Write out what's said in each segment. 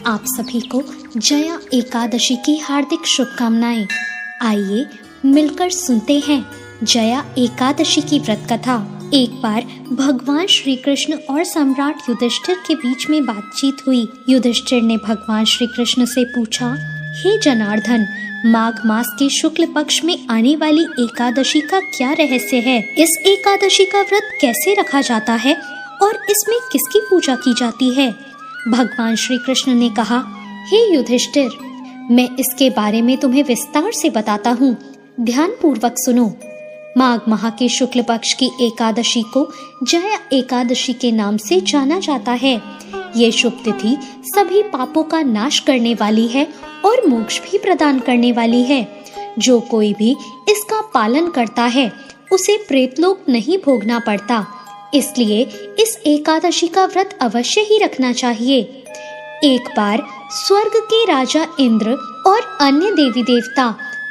आप सभी को जया एकादशी की हार्दिक शुभकामनाएं। आइए मिलकर सुनते हैं जया एकादशी की व्रत कथा। एक बार भगवान श्री कृष्ण और सम्राट युधिष्ठिर के बीच में बातचीत हुई। युधिष्ठिर ने भगवान श्री कृष्ण से पूछा, हे जनार्दन, माघ मास के शुक्ल पक्ष में आने वाली एकादशी का क्या रहस्य है? इस एकादशी का व्रत कैसे रखा जाता है और इसमें किसकी पूजा की जाती है? भगवान श्री कृष्ण ने कहा, हे युधिष्ठिर, मैं इसके बारे में तुम्हें विस्तार से बताता हूँ, ध्यान पूर्वक सुनो। माघ माह के शुक्ल पक्ष की एकादशी को जया एकादशी के नाम से जाना जाता है। ये शुभ तिथि सभी पापों का नाश करने वाली है और मोक्ष भी प्रदान करने वाली है। जो कोई भी इसका पालन करता है उसे प्रेतलोक नहीं भोगना पड़ता, इसलिए इस एकादशी का व्रत अवश्य ही रखना चाहिए। एक बार स्वर्ग के राजा इंद्र और अन्य देवी देवता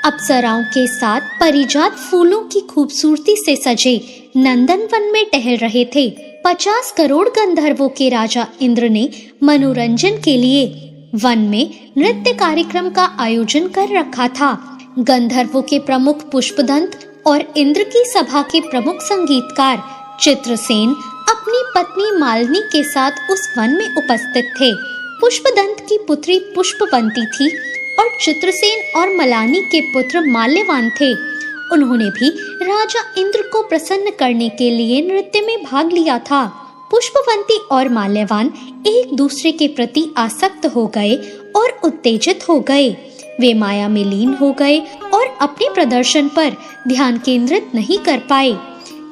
अप्सराओं के साथ परिजात फूलों की खूबसूरती से सजे नंदन वन में टहल रहे थे। 50 करोड़ गंधर्वों के राजा इंद्र ने मनोरंजन के लिए वन में नृत्य कार्यक्रम का आयोजन कर रखा था। गंधर्वों के प्रमुख पुष्पदंत और इंद्र की सभा के प्रमुख संगीतकार चित्रसेन अपनी पत्नी मालिनी के साथ उस वन में उपस्थित थे। पुष्पदंत की पुत्री पुष्पवंती थी और चित्रसेन और मलानी के पुत्र माल्यवान थे। उन्होंने भी राजा इंद्र को प्रसन्न करने के लिए नृत्य में भाग लिया था। पुष्पवंती और माल्यवान एक दूसरे के प्रति आसक्त हो गए और उत्तेजित हो गए। वे माया में लीन हो गए और अपने प्रदर्शन पर ध्यान केंद्रित नहीं कर पाए।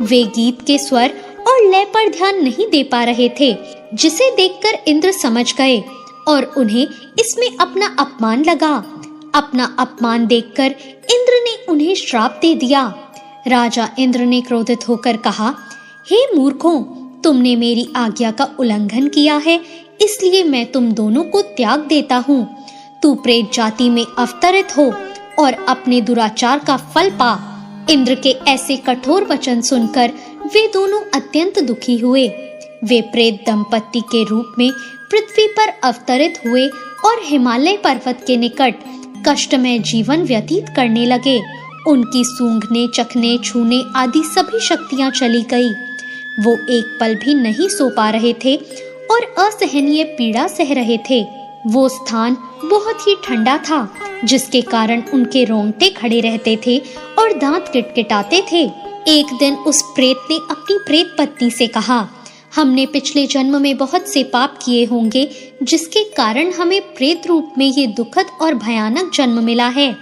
वे गीत के स्वर और लय पर ध्यान नहीं दे पा रहे थे, जिसे देखकर इंद्र समझ गए और उन्हें इसमें अपना अपमान लगा। अपना अपमान देखकर इंद्र ने उन्हें श्राप दे दिया। राजा इंद्र ने क्रोधित होकर कहा, हे मूर्खों, तुमने मेरी आज्ञा का उल्लंघन किया है, इसलिए मैं तुम दोनों को त्याग देता हूँ। तू प्रेत जाति में अवतरित हो और अपने दुराचार का फल पा। इंद्र के ऐसे कठोर वचन सुनकर वे दोनों अत्यंत दुखी हुए। वे प्रेत दंपत्ति के रूप में पृथ्वी पर अवतरित हुए और हिमालय पर्वत के निकट कष्टमय जीवन व्यतीत करने लगे। उनकी सूंघने, चखने, छूने आदि सभी शक्तियां चली गई। वो एक पल भी नहीं सो पा रहे थे और असहनीय पीड़ा सह रहे थे। वो स्थान बहुत ही ठंडा था, जिसके कारण उनके रोंगटे खड़े रहते थे और दांत किटकिटाते थे। एक दिन उस प्रेत ने अपनी प्रेत पत्नी से कहा, हमने पिछले जन्म में बहुत से पाप किए होंगे, जिसके कारण हमें प्रेत रूप में ये दुखद और भयानक जन्म मिला है।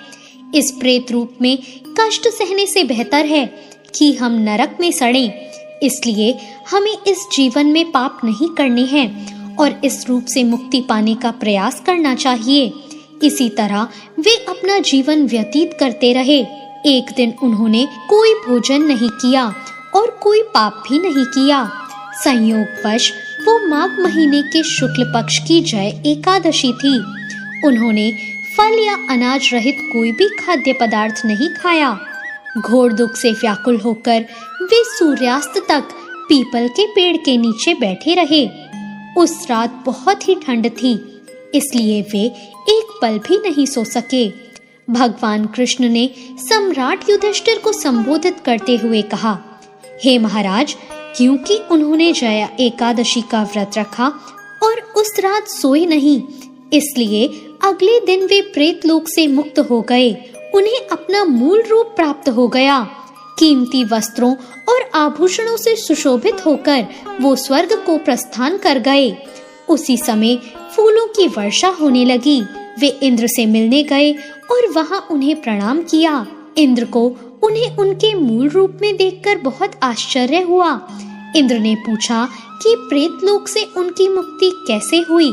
इस प्रेत रूप में कष्ट सहने से बेहतर है कि हम नरक में सड़ें। इसलिए हमें इस जीवन में पाप नहीं करने हैं और इस रूप से मुक्ति पाने का प्रयास करना चाहिए। इसी तरह वे अपना जीवन व्यतीत करते रहे। एक दिन उन्होंने कोई भोजन नहीं किया और कोई पाप भी नहीं किया। संयोगवश वो माघ महीने के शुक्ल पक्ष की जय एकादशी थी। उन्होंने फल या अनाज रहित कोई भी खाद्य पदार्थ नहीं खाया। घोर दुख से व्याकुल होकर वे सूर्यास्त तक पीपल के पेड़ के नीचे बैठे रहे। उस रात बहुत ही ठंड थी, इसलिए वे एक पल भी नहीं सो सके। भगवान कृष्ण ने सम्राट युधिष्ठिर को संबोधित करते हुए कहा, हे महाराज, क्योंकि उन्होंने जया एकादशी का व्रत रखा और उस रात सोए नहीं, इसलिए अगले दिन वे प्रेतलोक से मुक्त हो गए। उन्हें अपना मूल रूप प्राप्त हो गया। कीमती वस्त्रों और आभूषणों से सुशोभित होकर वो स्वर्ग को प्रस्थान कर गए। उसी समय फूलों की वर्षा होने लगी। वे इंद्र से मिलने गए और वहां उन्हें प्रणाम किया। इंद्र को उन्हें उनके मूल रूप में देखकर बहुत आश्चर्य हुआ। इंद्र ने पूछा कि प्रेतलोक से उनकी मुक्ति कैसे हुई?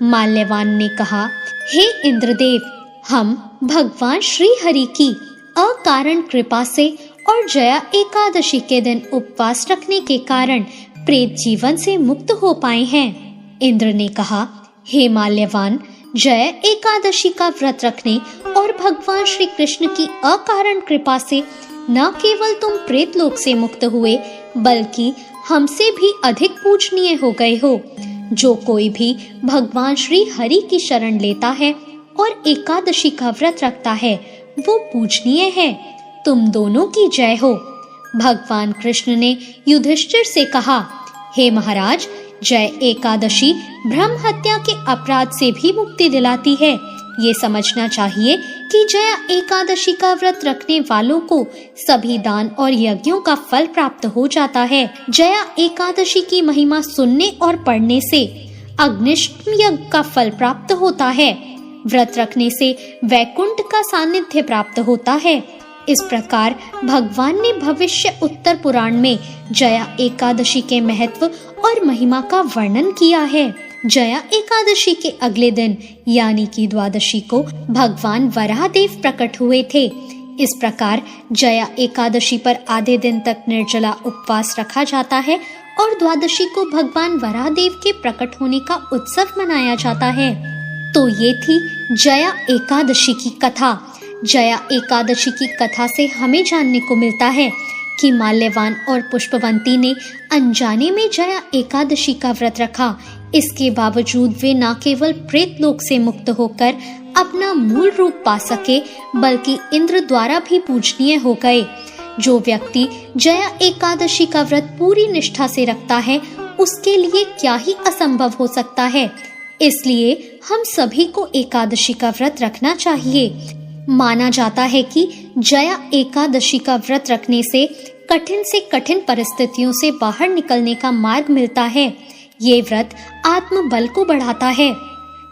माल्यवान ने कहा, हे इंद्रदेव, हम भगवान श्री हरि की अकारण कृपा से और जया एकादशी के दिन उपवास रखने के कारण प्रेत जीवन से मुक्त हो पाए हैं। इंद्र ने कहा, हे माल्यवान, जया एकादशी का व्रत रखने और भगवान श्री कृष्ण की अकारण कृपा से न केवल तुम प्रेतलोक से मुक्त हुए, बल्कि हमसे भी अधिक पूजनीय हो गए हो। जो कोई भी भगवान श्री हरि की शरण लेता है और एकादशी का व्रत रखता है वो पूजनीय है। तुम दोनों की जय हो। भगवान कृष्ण ने युधिष्ठिर से कहा, हे महाराज, जय एकादशी ब्रह्म हत्या के अपराध से भी मुक्ति दिलाती है। ये समझना चाहिए कि जया एकादशी का व्रत रखने वालों को सभी दान और यज्ञों का फल प्राप्त हो जाता है। जया एकादशी की महिमा सुनने और पढ़ने से अग्निष्टम यज्ञ का फल प्राप्त होता है। व्रत रखने से वैकुंठ का सानिध्य प्राप्त होता है। इस प्रकार भगवान ने भविष्य उत्तर पुराण में जया एकादशी के महत्व और महिमा का वर्णन किया है। जया एकादशी के अगले दिन यानी कि द्वादशी को भगवान वराहदेव प्रकट हुए थे। इस प्रकार जया एकादशी पर आधे दिन तक निर्जला उपवास रखा जाता है और द्वादशी को भगवान वराहदेव के प्रकट होने का उत्सव मनाया जाता है। तो ये थी जया एकादशी की कथा। जया एकादशी की कथा से हमें जानने को मिलता है कि माल्यवान और पुष्पवंती ने अनजाने में जया एकादशी का व्रत रखा। इसके बावजूद वे न केवल प्रेत लोक से मुक्त होकर अपना मूल रूप पा सके बल्कि इंद्र द्वारा भी पूजनीय हो गए। जो व्यक्ति जया एकादशी का व्रत पूरी निष्ठा से रखता है उसके लिए क्या ही असंभव हो सकता है। इसलिए हम सभी को एकादशी का व्रत रखना चाहिए। माना जाता है कि जया एकादशी का व्रत रखने से कठिन परिस्थितियों से बाहर निकलने का मार्ग मिलता है। ये व्रत आत्मबल को बढ़ाता है।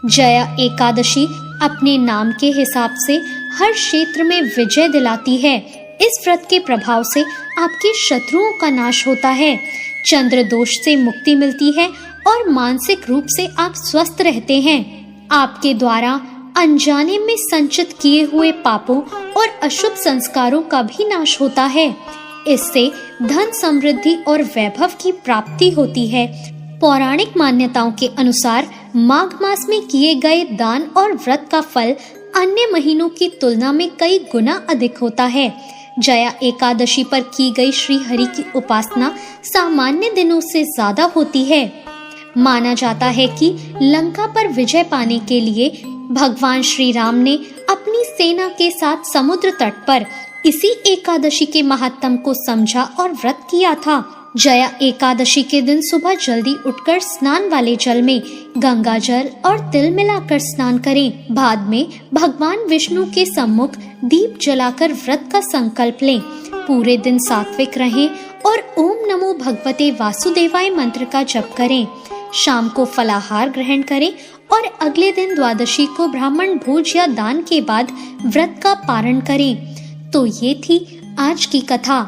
जया एकादशी अपने नाम के हिसाब से हर क्षेत्र में विजय दिलाती है। इस व्रत के प्रभाव से आपके शत्रुओं का नाश होता है, चंद्र दोष से मुक्ति मिलती है और मानसिक रूप से आप स्वस्थ रहते हैं। आपके द्वारा अनजाने में संचित किए हुए पापों और अशुभ संस्कारों का भी नाश होता है। इससे धन समृद्धि और वैभव की प्राप्ति होती है। पौराणिक मान्यताओं के अनुसार माघ मास में किए गए दान और व्रत का फल अन्य महीनों की तुलना में कई गुना अधिक होता है। जया एकादशी पर की गई श्री हरि की उपासना सामान्य दिनों से ज्यादा होती है। माना जाता है कि लंका पर विजय पाने के लिए भगवान श्री राम ने अपनी सेना के साथ समुद्र तट पर इसी एकादशी के महात्म को समझा और व्रत किया था। जया एकादशी के दिन सुबह जल्दी उठकर स्नान वाले जल में गंगा जल और तिल मिलाकर स्नान करें। बाद में भगवान विष्णु के सम्मुख दीप जलाकर व्रत का संकल्प लें। पूरे दिन सात्विक रहें और ओम नमो भगवते वासुदेवाय मंत्र का जप करें। शाम को फलाहार ग्रहण करें और अगले दिन द्वादशी को ब्राह्मण भोज या दान के बाद व्रत का पारण करें। तो ये थी आज की कथा।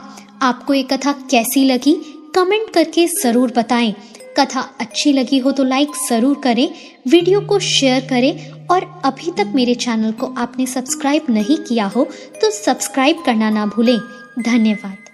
आपको ये कथा कैसी लगी कमेंट करके जरूर बताएं। कथा अच्छी लगी हो तो लाइक जरूर करें, वीडियो को शेयर करें और अभी तक मेरे चैनल को आपने सब्सक्राइब नहीं किया हो तो सब्सक्राइब करना ना भूलें। धन्यवाद।